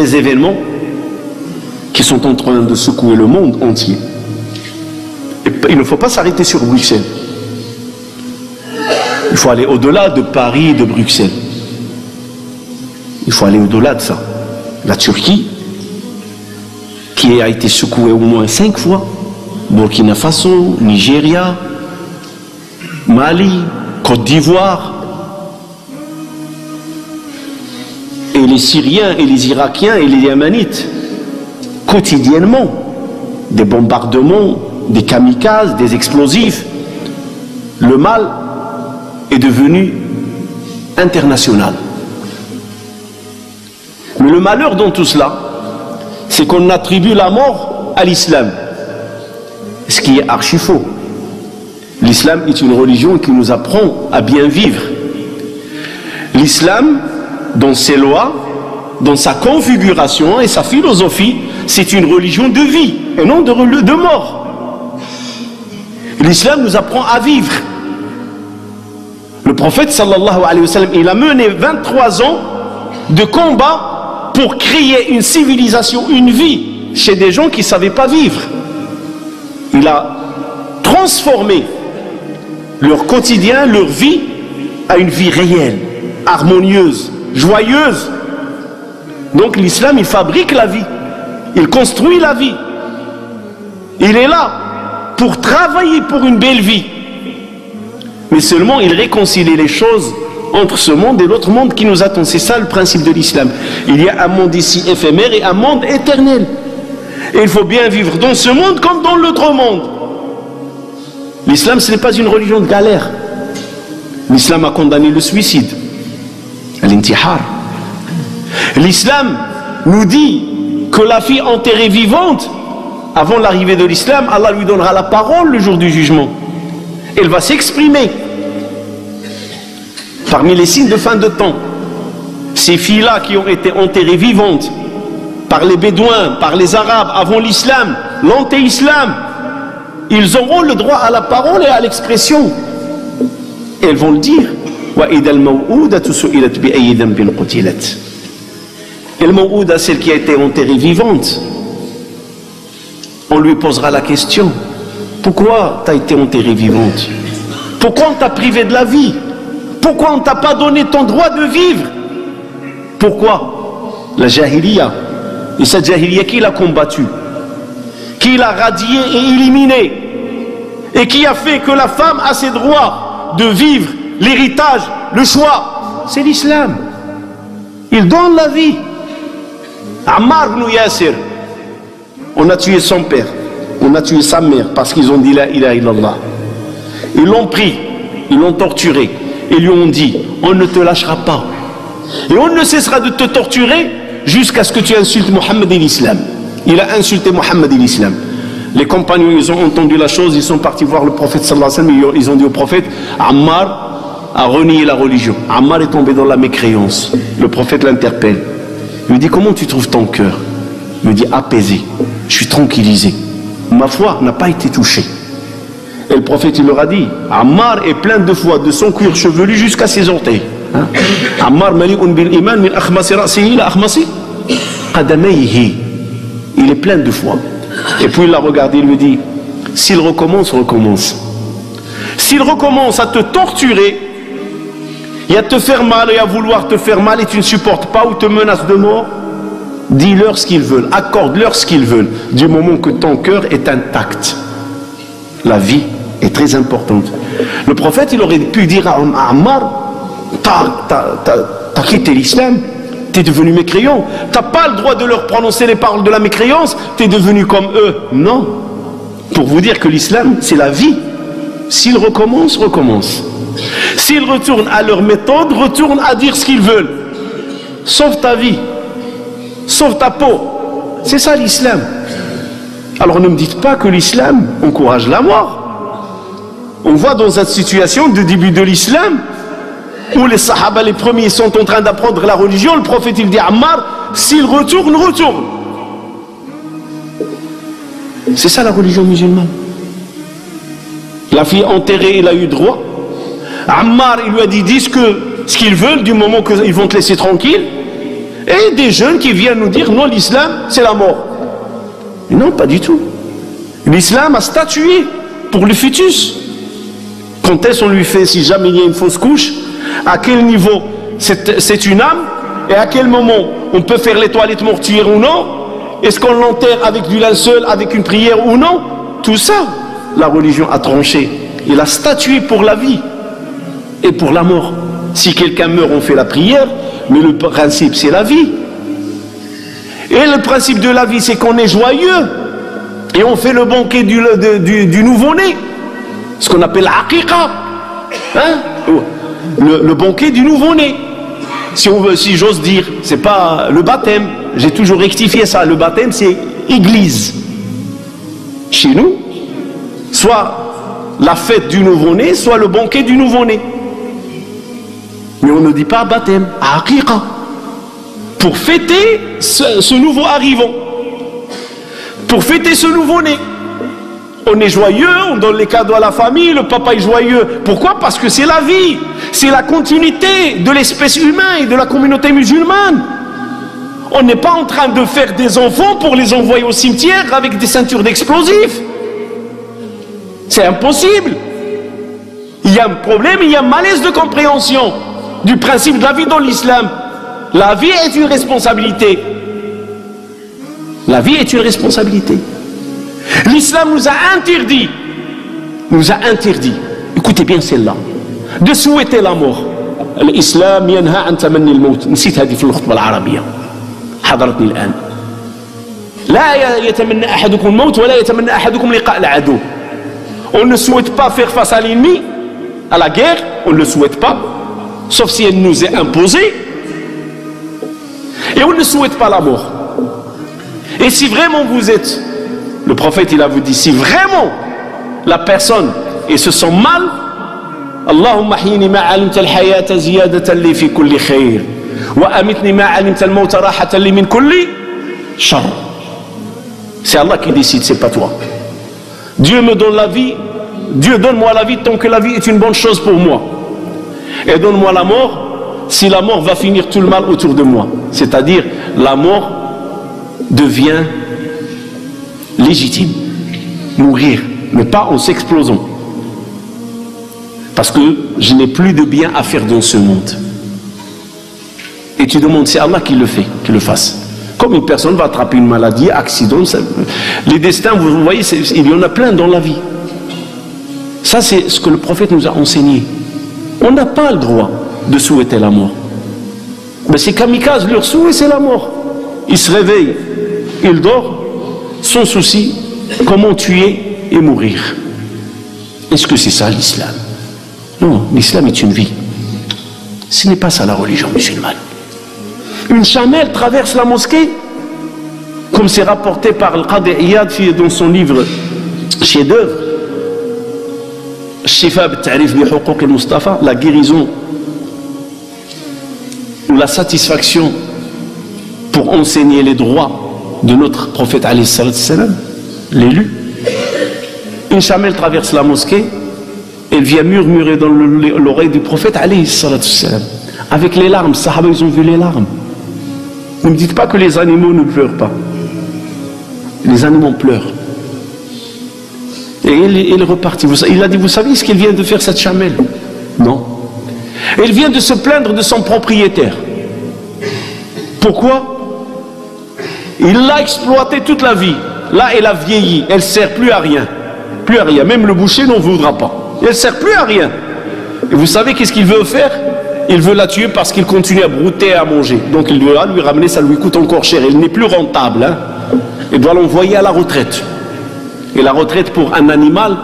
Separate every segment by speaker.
Speaker 1: les événements qui sont en train de secouer le monde entier. Et il ne faut pas s'arrêter sur Bruxelles. Il faut aller au-delà de Paris et de Bruxelles. Il faut aller au-delà de ça. La Turquie, qui a été secouée au moins 5 fois, Burkina Faso, Nigeria, Mali, Côte d'Ivoire, et les Syriens et les Irakiens et les Yémenites, quotidiennement, des bombardements, des kamikazes, des explosifs. Le mal est devenu international. Mais le malheur dans tout cela, c'est qu'on attribue la mort à l'islam, ce qui est archi faux. L'islam est une religion qui nous apprend à bien vivre. L'islam, dans ses lois, dans sa configuration et sa philosophie, c'est une religion de vie et non de mort. L'islam nous apprend à vivre. Le prophète sallallahu alayhi wa sallam, il a mené 23 ans de combat pour créer une civilisation, une vie chez des gens qui ne savaient pas vivre. Il a transformé leur quotidien, leur vie, à une vie réelle, harmonieuse, joyeuse. Donc l'islam, il fabrique la vie, il construit la vie. Il est là pour travailler pour une belle vie. Mais seulement il réconcilie les choses entre ce monde et l'autre monde qui nous attend. C'est ça le principe de l'islam. Il y a un monde ici éphémère et un monde éternel. Et il faut bien vivre dans ce monde comme dans l'autre monde. L'islam, ce n'est pas une religion de galère. L'islam a condamné le suicide, l'intihar. L'islam nous dit que la fille enterrée vivante, avant l'arrivée de l'islam, Allah lui donnera la parole le jour du jugement. Elle va s'exprimer. Parmi les signes de fin de temps, ces filles-là qui ont été enterrées vivantes par les Bédouins, par les Arabes, avant l'islam, l'anté-islam, ils auront le droit à la parole et à l'expression. Et elles vont le dire. Et le maw'ouda, celle qui a été enterrée vivante, on lui posera la question: pourquoi tu as été enterrée vivante? Pourquoi on t'a privé de la vie? Pourquoi on ne t'a pas donné ton droit de vivre? Pourquoi? La jahiliya. Et cette jahiliya, qui l'a combattue? Qui l'a radiée et éliminée? Et qui a fait que la femme a ses droits de vivre, l'héritage, le choix? C'est l'islam. Il donne la vie. Ammar ibn Yasir, on a tué son père, on a tué sa mère parce qu'ils ont dit la ilaha illallah. Ils l'ont pris, ils l'ont torturé et lui ont dit: on ne te lâchera pas et on ne cessera de te torturer jusqu'à ce que tu insultes Mohammed et l'islam. Il a insulté Mohammed et l'islam. Les compagnons, ils ont entendu la chose, ils sont partis voir le prophète sallallahu alayhi wa sallam, ils ont dit au prophète: Ammar a renié la religion, Ammar est tombé dans la mécréance. Le prophète l'interpelle, il lui dit: comment tu trouves ton cœur? Il lui dit: apaisé, je suis tranquillisé, ma foi n'a pas été touchée. Et le prophète, il leur a dit: Ammar est plein de foi, de son cuir chevelu jusqu'à ses orteils. Ammar mali'un bil iman min akhmasi ra'sihi ila akhmasi qadamayhi. Il est plein de foi. Et puis il l'a regardé, il lui dit: s'il recommence, recommence. S'il recommence à te torturer et à te faire mal et à vouloir te faire mal et tu ne supportes pas ou te menaces de mort, dis-leur ce qu'ils veulent, accorde-leur ce qu'ils veulent, du moment que ton cœur est intact. La vie est très importante. Le prophète, il aurait pu dire à Ammar: t'as quitté l'islam, t'es devenu mécréant, t'as pas le droit de leur prononcer les paroles de la mécréance, t'es devenu comme eux. Non, pour vous dire que l'islam, c'est la vie. S'ils recommencent, recommence. S'ils retournent à leur méthode, retournent à dire ce qu'ils veulent. Sauve ta vie, sauve ta peau. C'est ça l'islam. Alors ne me dites pas que l'islam encourage la mort. On voit dans cette situation du début de l'islam, où les sahaba, les premiers, sont en train d'apprendre la religion, le prophète, il dit à Ammar: s'il retourne, retourne. C'est ça la religion musulmane. La fille enterrée, il a eu droit. Ammar, il lui a dit: dis ce qu'ils veulent, du moment qu'ils vont te laisser tranquille. Et des jeunes qui viennent nous dire non, l'islam c'est la mort. Mais non, pas du tout. L'islam a statué pour le fœtus. Quand est-ce qu'on lui fait, si jamais il y a une fausse couche, à quel niveau c'est une âme, et à quel moment on peut faire les toilettes mortuaires ou non, est-ce qu'on l'enterre avec du linceul, avec une prière ou non, tout ça, la religion a tranché. Il a statué pour la vie et pour la mort. Si quelqu'un meurt, on fait la prière, mais le principe c'est la vie. Et le principe de la vie, c'est qu'on est joyeux et on fait le banquet du nouveau-né, ce qu'on appelle l'aqiqa, hein? Le banquet du nouveau-né. Si j'ose dire, c'est pas le baptême, j'ai toujours rectifié ça. Le baptême c'est église. Chez nous, soit la fête du nouveau-né, soit le banquet du nouveau-né. Mais on ne dit pas baptême, aqiqa, pour fêter ce nouveau arrivant, pour fêter ce nouveau-né. On est joyeux, on donne les cadeaux à la famille, le papa est joyeux. Pourquoi? Parce que c'est la vie, c'est la continuité de l'espèce humaine et de la communauté musulmane. On n'est pas en train de faire des enfants pour les envoyer au cimetière avec des ceintures d'explosifs. C'est impossible. Il y a un problème, il y a un malaise de compréhension du principe de la vie dans l'islam. La vie est une responsabilité. La vie est une responsabilité. L'islam nous a interdit, écoutez bien celle-là, de souhaiter la mort. L'islam ينهى عن تمني الموت. نسيت هذه في الخطبة العربية، حضرتني الآن. لا يتمنى أحدكم الموت ولا يتمنى أحدكم لقاء العدو. On ne souhaite pas faire face à l'ennemi, à la guerre, on ne le souhaite pas, sauf si elle nous est imposée. Et on ne souhaite pas la mort. Et si vraiment vous êtes, le prophète il a vous dit, si vraiment la personne et se sent mal, Allahumma ahyini ma alimta al-hayata ziyadatan li fi kulli khair wa amitni ma alimta al-mawta rahatan li min kulli shar. C'est Allah qui décide, c'est pas toi. Dieu me donne la vie, Dieu donne-moi la vie tant que la vie est une bonne chose pour moi. Et donne-moi la mort si la mort va finir tout le mal autour de moi. C'est-à-dire, la mort devient légitime. Mourir, mais pas en s'explosant. Parce que je n'ai plus de bien à faire dans ce monde. Et tu demandes, c'est Allah qui le fait, qui le fasse. Comme une personne va attraper une maladie, accident, les destins, vous voyez, il y en a plein dans la vie. Ça, c'est ce que le prophète nous a enseigné. On n'a pas le droit de souhaiter la mort. Mais ces kamikazes, leur souhait, c'est la mort. Ils se réveillent, ils dorment, sans souci, comment tuer et mourir. Est-ce que c'est ça l'islam? Non, l'islam est une vie. Ce n'est pas ça la religion musulmane. Une chamelle traverse la mosquée, comme c'est rapporté par Al-Qadi Iyad dans son livre chef-d'œuvre, Shifa b'ta'rif bi huquq al-Mustafa, la guérison ou la satisfaction pour enseigner les droits de notre prophète alayhi salam, l'élu. Une chamelle traverse la mosquée, elle vient murmurer dans l'oreille du prophète alayhi salam, avec les larmes. Sahaba, ils ont vu les larmes. Ne me dites pas que les animaux ne pleurent pas. Les animaux pleurent. Et il est reparti. Il a dit, vous savez ce qu'il vient de faire cette chamelle? Non. Elle vient de se plaindre de son propriétaire. Pourquoi? Il l'a exploité toute la vie. Là, elle a vieilli. Elle ne sert plus à rien. Plus à rien. Même le boucher n'en voudra pas. Elle ne sert plus à rien. Et vous savez qu'est-ce qu'il veut faire? Il veut la tuer parce qu'il continue à brouter et à manger. Donc il doit lui ramener, ça lui coûte encore cher. Il n'est plus rentable. Hein? Il doit l'envoyer à la retraite. Et la retraite pour un animal,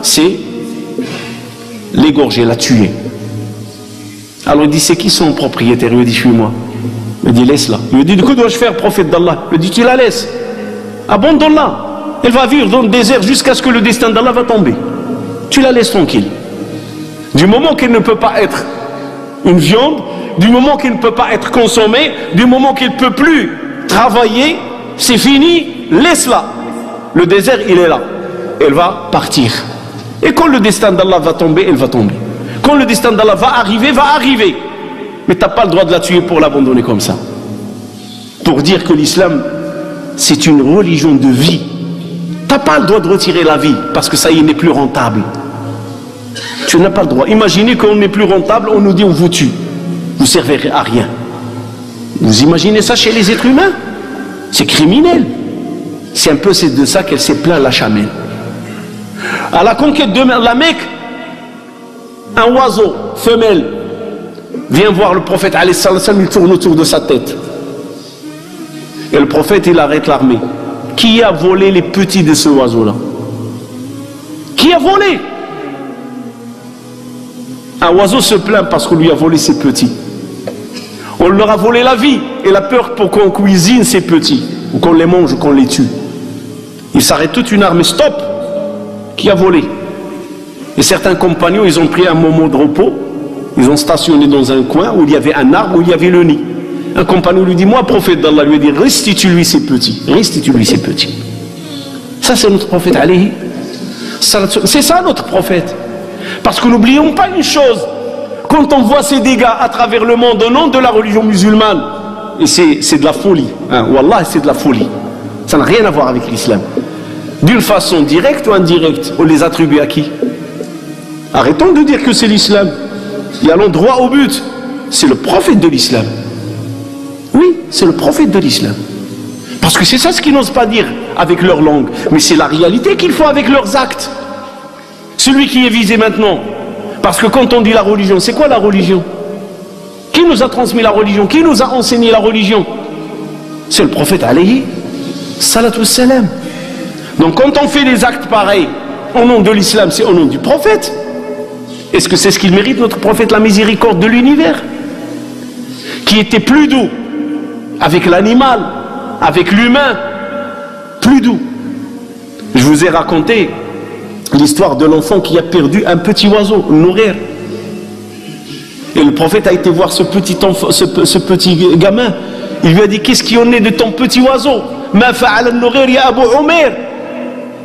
Speaker 1: c'est l'égorger, la tuer. Alors il dit, c'est qui son propriétaire? Il lui dit, suis-moi. Il dit, laisse-la. Il lui dit, que dois-je faire, prophète d'Allah? Il lui dit, tu la laisses. Abandonne-la. Elle va vivre dans le désert jusqu'à ce que le destin d'Allah va tomber. Tu la laisses tranquille. Du moment qu'elle ne peut pas être une viande, du moment qu'elle ne peut pas être consommée, du moment qu'elle ne peut plus travailler, c'est fini, laisse-la. Le désert, il est là. Elle va partir. Et quand le destin d'Allah va tomber, elle va tomber. Quand le destin d'Allah va arriver, va arriver. Mais tu n'as pas le droit de la tuer pour l'abandonner comme ça. pour dire que l'islam, c'est une religion de vie. Tu n'as pas le droit de retirer la vie parce que ça y est, n'est plus rentable. Tu n'as pas le droit. Imaginez qu'on n'est plus rentable, on nous dit on vous tue. Vous ne servez à rien. Vous imaginez ça chez les êtres humains? C'est criminel. C'est un peu de ça qu'elle s'est plaint, la Chamelle. À la conquête de la Mecque, un oiseau, femelle, vient voir le prophète, il tourne autour de sa tête. Et le prophète, il arrête l'armée. Qui a volé les petits de ce oiseau-là? Qui a volé? Un oiseau se plaint parce qu'on lui a volé ses petits. On leur a volé la vie et la peur pour qu'on cuisine ces petits, ou qu'on les mange ou qu'on les tue. Il s'arrête toute une armée, stop! Qui a volé? Et certains compagnons, ils ont pris un moment de repos, ils ont stationné dans un coin où il y avait un arbre, où il y avait le nid. Un compagnon lui dit, moi, prophète d'Allah, lui dit, restitue-lui ses petits, restitue-lui ses petits. Ça, c'est notre prophète, alayhi. C'est ça notre prophète. Parce que n'oublions pas une chose, quand on voit ces dégâts à travers le monde au nom de la religion musulmane, et c'est de la folie, hein, wallah, c'est de la folie. Ça n'a rien à voir avec l'islam. D'une façon directe ou indirecte, on les attribue à qui? Arrêtons de dire que c'est l'islam. Et allons droit au but. C'est le prophète de l'islam. Oui, c'est le prophète de l'islam. Parce que c'est ça ce qu'ils n'osent pas dire avec leur langue. Mais c'est la réalité qu'ils font avec leurs actes. Celui qui est visé maintenant. Parce que quand on dit la religion, c'est quoi la religion? Qui nous a transmis la religion? Qui nous a enseigné la religion? C'est le prophète alayhi salatu wassalam. Donc quand on fait des actes pareils au nom de l'islam, c'est au nom du prophète. Est-ce que c'est ce qu'il mérite, notre prophète, la miséricorde de l'univers, qui était plus doux avec l'animal, avec l'humain, plus doux? Je vous ai raconté l'histoire de l'enfant qui a perdu un petit oiseau, nourrir. Et le prophète a été voir ce petit enfant, ce petit gamin. Il lui a dit, qu'est-ce qui en est de ton petit oiseau? Ma fa'ala an-nughir ya Abu Umair.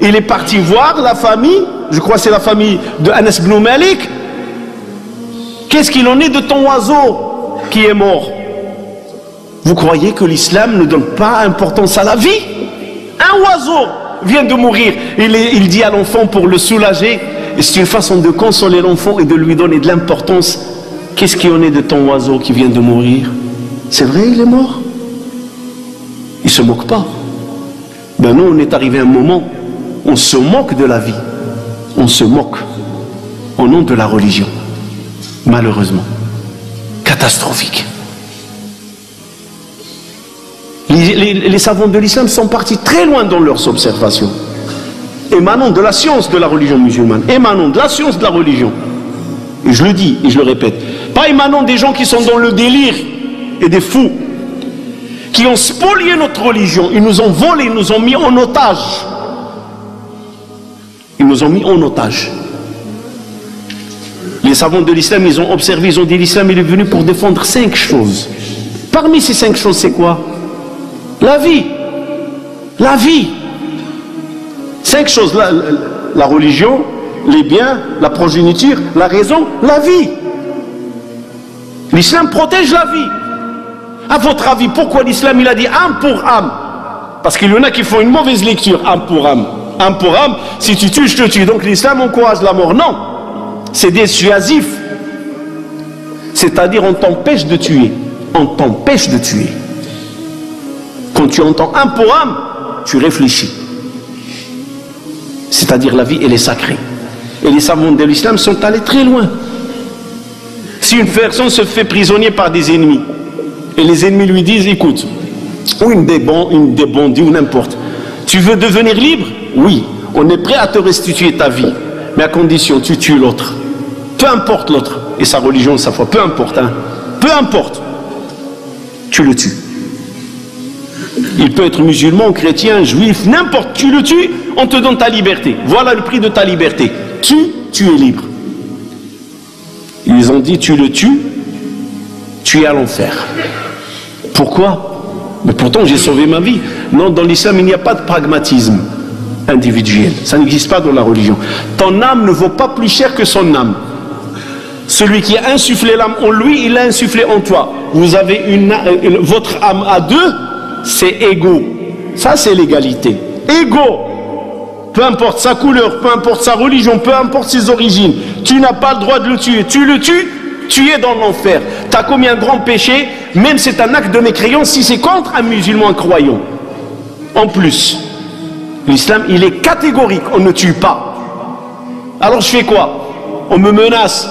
Speaker 1: Il est parti voir la famille, je crois que c'est la famille de Anas ibn Malik. Qu'est-ce qu'il en est de ton oiseau qui est mort? Vous croyez que l'islam ne donne pas importance à la vie? Un oiseau vient de mourir. Il dit à l'enfant pour le soulager, et c'est une façon de consoler l'enfant et de lui donner de l'importance. Qu'est-ce qui en est de ton oiseau qui vient de mourir? C'est vrai, il est mort? Il ne se moque pas. Ben nous, on est arrivé à un moment, on se moque de la vie. On se moque au nom de la religion. Malheureusement. Catastrophique. Les savants de l'islam sont partis très loin dans leurs observations. Émanant de la science de la religion musulmane. Émanant de la science de la religion. Et je le dis et je le répète. Pas émanant des gens qui sont dans le délire et des fous. Qui ont spolié notre religion. Ils nous ont volé, ils nous ont mis en otage. Ils nous ont mis en otage. Les savants de l'islam, ils ont observé, ils ont dit l'islam il est venu pour défendre 5 choses. Parmi ces 5 choses, c'est quoi? La vie. La vie. 5 choses. La religion, les biens, la progéniture, la raison, la vie. L'islam protège la vie. À votre avis, pourquoi l'islam il a dit âme pour âme? Parce qu'il y en a qui font une mauvaise lecture, âme pour âme. Âme pour âme, si tu tues, je te tue. Donc l'islam encourage la mort. Non, c'est dissuasif. C'est-à-dire on t'empêche de tuer. On t'empêche de tuer. Quand tu entends âme pour âme, tu réfléchis. C'est-à-dire la vie, elle est sacrée. Et les savants de l'islam sont allés très loin. Si une personne se fait prisonnier par des ennemis, et les ennemis lui disent, écoute, ou une des bandits ou n'importe, tu veux devenir libre? Oui, on est prêt à te restituer ta vie, mais à condition tu tues l'autre. Peu importe l'autre, et sa religion, sa foi, peu importe, hein. Peu importe, tu le tues. Il peut être musulman, chrétien, juif, n'importe, tu le tues, on te donne ta liberté. Voilà le prix de ta liberté. Tu es libre. Ils ont dit, tu le tues, tu es à l'enfer. Pourquoi? Mais pourtant j'ai sauvé ma vie. Non, dans l'islam il n'y a pas de pragmatisme individuel. Ça n'existe pas dans la religion. Ton âme ne vaut pas plus cher que son âme. Celui qui a insufflé l'âme en lui, il l'a insufflé en toi. Vous avez votre âme à deux, c'est égaux. Ça, c'est l'égalité. Égaux. Peu importe sa couleur, peu importe sa religion, peu importe ses origines. Tu n'as pas le droit de le tuer. Tu le tues, tu es dans l'enfer. Tu as commis un grand péché, même c'est un acte de mécréance si c'est contre un musulman croyant. En plus, l'islam, il est catégorique, on ne tue pas. Alors je fais quoi? On me menace,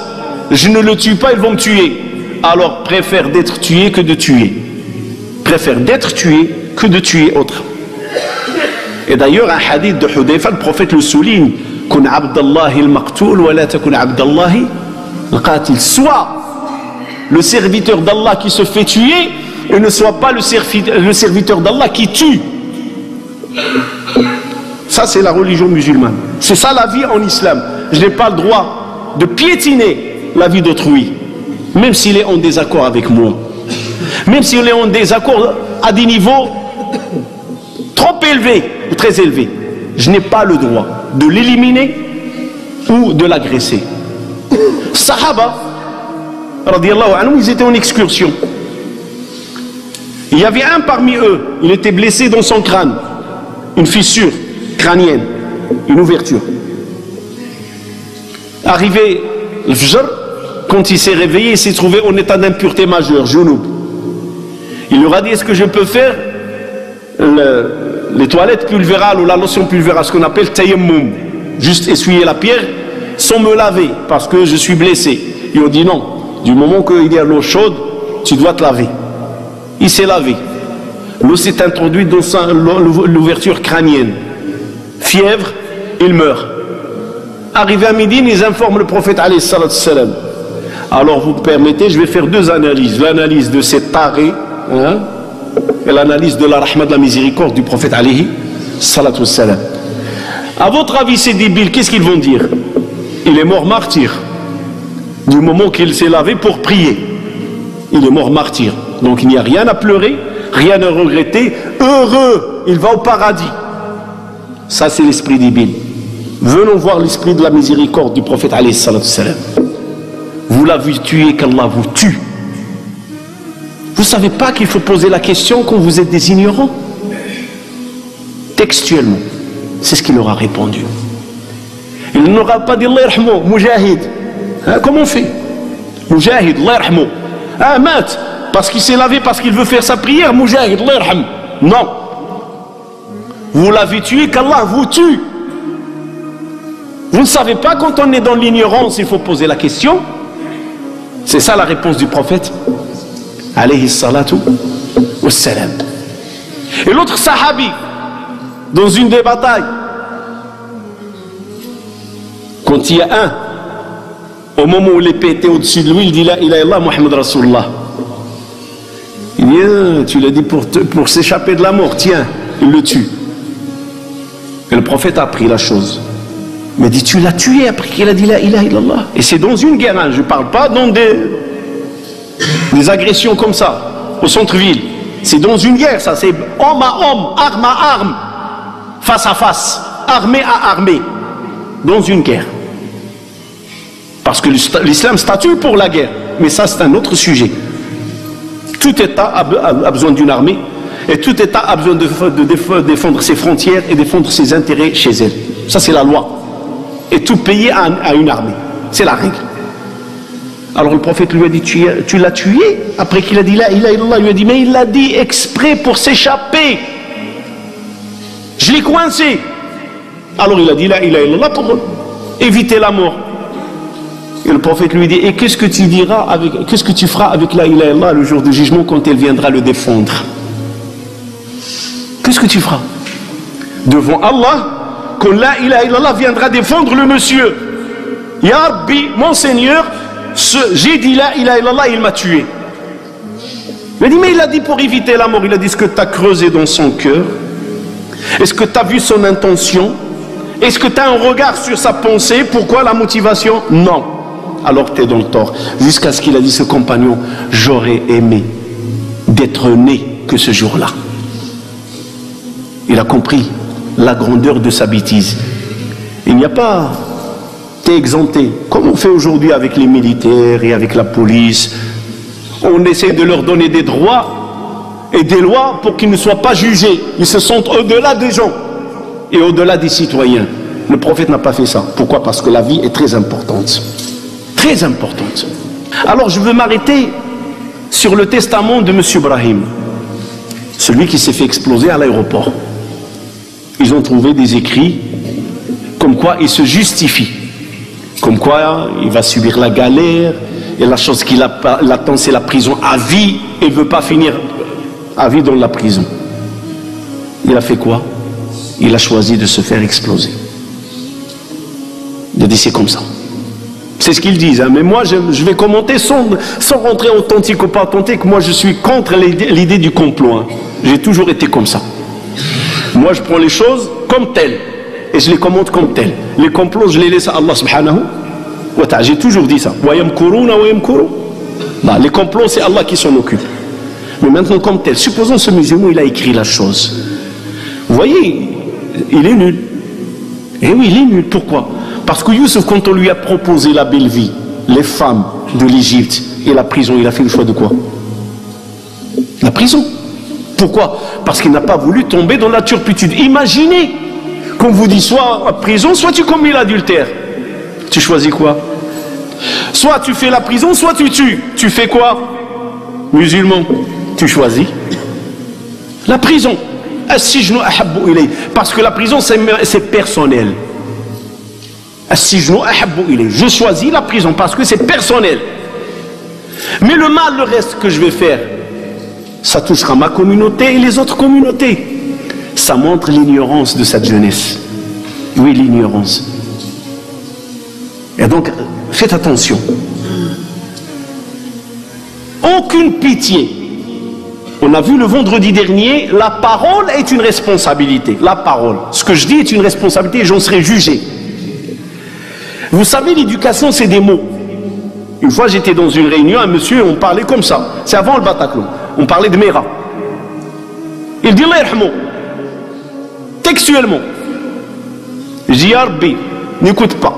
Speaker 1: je ne le tue pas, ils vont me tuer. Alors préfère d'être tué que de tuer. Préfère d'être tué que de tuer autre. Et d'ailleurs, un hadith de Hudayfa, le prophète le souligne, Kun abdallahi al-maqtoul wa la takun abdallahi al-qatil. Soit le serviteur d'Allah qui se fait tuer et ne soit pas le serviteur d'Allah qui tue. Ça, c'est la religion musulmane. C'est ça la vie en islam. Je n'ai pas le droit de piétiner la vie d'autrui, même s'il est en désaccord avec moi. Même s'il est en désaccord à des niveaux trop élevés ou très élevés. Je n'ai pas le droit de l'éliminer ou de l'agresser. Sahaba, radiyallahu anhu, ils étaient en excursion. Il y avait un parmi eux, il était blessé dans son crâne. Une fissure crânienne, une ouverture. Arrivé le Fajr, quand il s'est réveillé, il s'est trouvé en état d'impureté majeure, Junub. Il leur a dit, est-ce que je peux faire les toilettes pulvérales ou la lotion pulvérale, ce qu'on appelle tayammum, juste essuyer la pierre sans me laver parce que je suis blessé. Ils ont dit non, du moment qu'il y a l'eau chaude, tu dois te laver. Il s'est lavé. L'eau s'est introduite dans l'ouverture crânienne. Fièvre, il meurt. Arrivé à midi, ils informent le prophète alayhi salatu salam. Alors vous me permettez, je vais faire deux analyses. L'analyse de cet arrêt, et l'analyse de la rahma, de la miséricorde du prophète alayhi salatu salam. À votre avis, ces débiles, qu'est-ce qu'ils vont dire? Il est mort martyr. Du moment qu'il s'est lavé pour prier, il est mort martyr. Donc il n'y a rien à pleurer, rien à regretter. Heureux, il va au paradis. Ça, c'est l'esprit débile. Venons voir l'esprit de la miséricorde du prophète alayhi salatu salam. Vous l'avez tué, qu'Allah vous tue. Vous ne savez pas qu'il faut poser la question quand vous êtes des ignorants? Textuellement, c'est ce qu'il leur a répondu. Il n'aura pas dit Allah yarhamou, Mujahid. Comment on fait? Mujahid, Allah yarhamou. Ah, mat, parce qu'il s'est lavé, parce qu'il veut faire sa prière, Mujahid, Allah yarhamou. Non. Vous l'avez tué, qu'Allah vous tue. Vous ne savez pas, quand on est dans l'ignorance, il faut poser la question. C'est ça la réponse du prophète alayhi salatu wassalam. Et l'autre sahabi, dans une des batailles, quand il y a un, au moment où l'épée était au-dessus de lui, il dit la ilaha illallah Muhammad Rasulullah. Il dit, tu l'as dit pour s'échapper de la mort, tiens, il le tue. Et le prophète a appris la chose. Mais dit, tu l'as tué après qu'il a dit la ilaha illallah. Et c'est dans une guerre, hein, je ne parle pas dans des agressions comme ça, au centre-ville. C'est dans une guerre, ça, c'est homme à homme, arme à arme, face à face, armée à armée, dans une guerre. Parce que l'islam statue pour la guerre, mais ça c'est un autre sujet. Tout État a besoin d'une armée, et tout État a besoin de défendre ses frontières et défendre ses intérêts chez elle. Ça c'est la loi. Et tout pays a une armée. C'est la règle. Alors le prophète lui a dit, tu l'as tué? Après qu'il a dit la ilaha illallah, il lui a dit, mais il l'a dit exprès pour s'échapper. Je l'ai coincé. Alors il a dit la ilaha illallah pour éviter la mort. Et le prophète lui dit, et qu'est-ce que tu diras qu'est-ce que tu feras avec la ilaha illallah le jour du jugement quand elle viendra le défendre? Qu'est-ce que tu feras devant Allah quand la ilaha illallah viendra défendre le monsieur? Ya Rabbi, mon Seigneur, j'ai dit la ilaha illallah, il m'a tué. Il a dit, mais il a dit pour éviter la mort. Il a dit, est-ce que tu as creusé dans son cœur? Est-ce que tu as vu son intention? Est-ce que tu as un regard sur sa pensée? Pourquoi la motivation? Non. Alors tu es dans le tort. Jusqu'à ce qu'il a dit, ce compagnon, j'aurais aimé d'être né que ce jour-là. Il a compris la grandeur de sa bêtise. Il n'y a pas, t'es exempté, comme on fait aujourd'hui avec les militaires et avec la police. On essaie de leur donner des droits et des lois pour qu'ils ne soient pas jugés. Ils se sentent au-delà des gens et au-delà des citoyens. Le prophète n'a pas fait ça. Pourquoi? Parce que la vie est très importante. Très importante. Alors je veux m'arrêter sur le testament de M. Ibrahim, celui qui s'est fait exploser à l'aéroport. Ils ont trouvé des écrits comme quoi il se justifie, comme quoi il va subir la galère, et la chose qui l'attend c'est la prison à vie, et il ne veut pas finir à vie dans la prison. Il a fait quoi? Il a choisi de se faire exploser. Il a dit c'est comme ça. C'est ce qu'ils disent, hein. Mais moi je vais commenter sans rentrer authentique ou pas authentique. Moi je suis contre l'idée du complot, hein. J'ai toujours été comme ça. Moi je prends les choses comme telles et je les commente comme telles. Les complots je les laisse à Allah subhanahu wa ta'ala. J'ai toujours dit ça. Les complots c'est Allah qui s'en occupe. Mais maintenant comme tel, supposons ce musulman il a écrit la chose. Vous voyez, il est nul. Eh oui, il est nul. Pourquoi? Parce que Youssef, quand on lui a proposé la belle vie, les femmes de l'Égypte et la prison, il a fait le choix de quoi? La prison. Pourquoi? Parce qu'il n'a pas voulu tomber dans la turpitude. Imaginez qu'on vous dit soit en prison, soit tu commets l'adultère. Tu choisis quoi? Soit tu fais la prison, soit tu tues. Tu fais quoi? Musulman, tu choisis la prison. Parce que la prison c'est personnel. Je choisis la prison parce que c'est personnel. Mais le mal, le reste que je vais faire, ça touchera ma communauté et les autres communautés. Ça montre l'ignorance de cette jeunesse. Oui, l'ignorance. Et donc, faites attention. Aucune pitié. On a vu le vendredi dernier, la parole est une responsabilité. La parole. Ce que je dis est une responsabilité et j'en serai jugé. Vous savez, l'éducation, c'est des mots. Une fois, j'étais dans une réunion, un monsieur, on parlait comme ça. C'est avant le Bataclan. On parlait de Mera. Il dit, Allah yarhamou. Textuellement. Je dis, Ya Rabbi, n'écoute pas.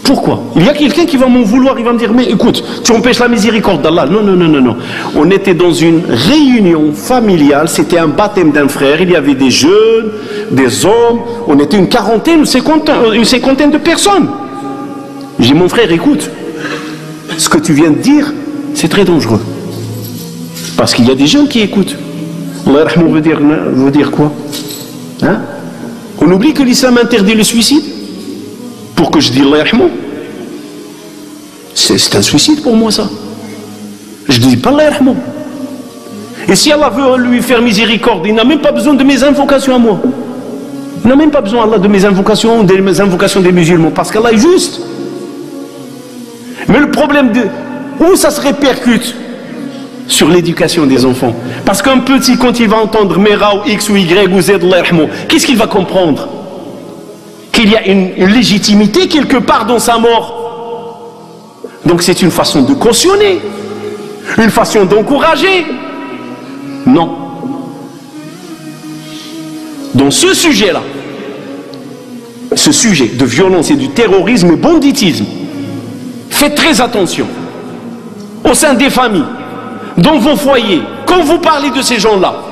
Speaker 1: Pourquoi? Il y a quelqu'un qui va m'en vouloir, il va me dire, mais écoute, tu empêches la miséricorde d'Allah. Non, non, non, non, non. On était dans une réunion familiale, c'était un baptême d'un frère, il y avait des jeunes, des hommes, on était une quarantaine, une cinquantaine de personnes. J'ai dit, mon frère, écoute, ce que tu viens de dire, c'est très dangereux. Parce qu'il y a des jeunes qui écoutent. Allah yarhamou veut dire quoi? Hein? On oublie que l'islam interdit le suicide. Pour que je dise Allah yarhamou. C'est un suicide pour moi ça. Je ne dis pas Allah yarhamou. Et si Allah veut lui faire miséricorde, il n'a même pas besoin de mes invocations à moi. Il n'a même pas besoin Allah de mes invocations des musulmans, parce qu'Allah est juste. Mais le problème de où ça se répercute sur l'éducation des enfants. Parce qu'un petit, quand il va entendre Mera ou X ou Y ou Z, Allah yarhamou, qu'est-ce qu'il va comprendre? Qu'il y a une légitimité quelque part dans sa mort. Donc c'est une façon de cautionner, une façon d'encourager. Non. Dans ce sujet-là, ce sujet de violence et du terrorisme et banditisme, faites très attention. Au sein des familles, dans vos foyers, quand vous parlez de ces gens-là,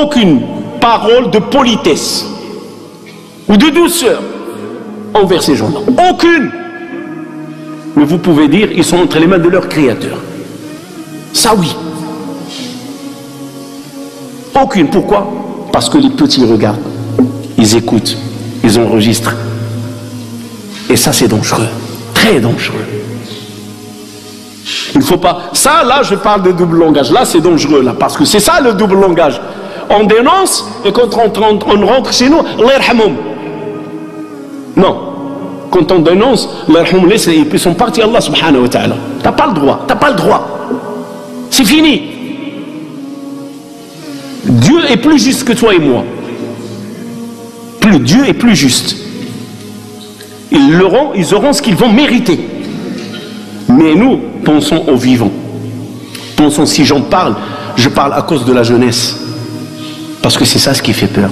Speaker 1: aucune parole de politesse ou de douceur envers ces gens-là. Aucune. Mais vous pouvez dire, ils sont entre les mains de leur Créateur. Ça oui. Aucune. Pourquoi? Parce que les petits regardent, ils écoutent, ils enregistrent. Et ça c'est dangereux. Très dangereux. Il ne faut pas... Ça là, je parle de double langage. Là c'est dangereux là. Parce que c'est ça le double langage. On dénonce et quand on rentre chez nous, Allah yarhamou. Non. Quand on dénonce, ils sont partis Allah subhanahu wa ta'ala. T'as pas le droit. T'as pas le droit. C'est fini. Dieu est plus juste que toi et moi. Dieu est plus juste. Ils auront ce qu'ils vont mériter. Mais nous, pensons aux vivants. Pensons, si j'en parle, je parle à cause de la jeunesse. Parce que c'est ça ce qui fait peur.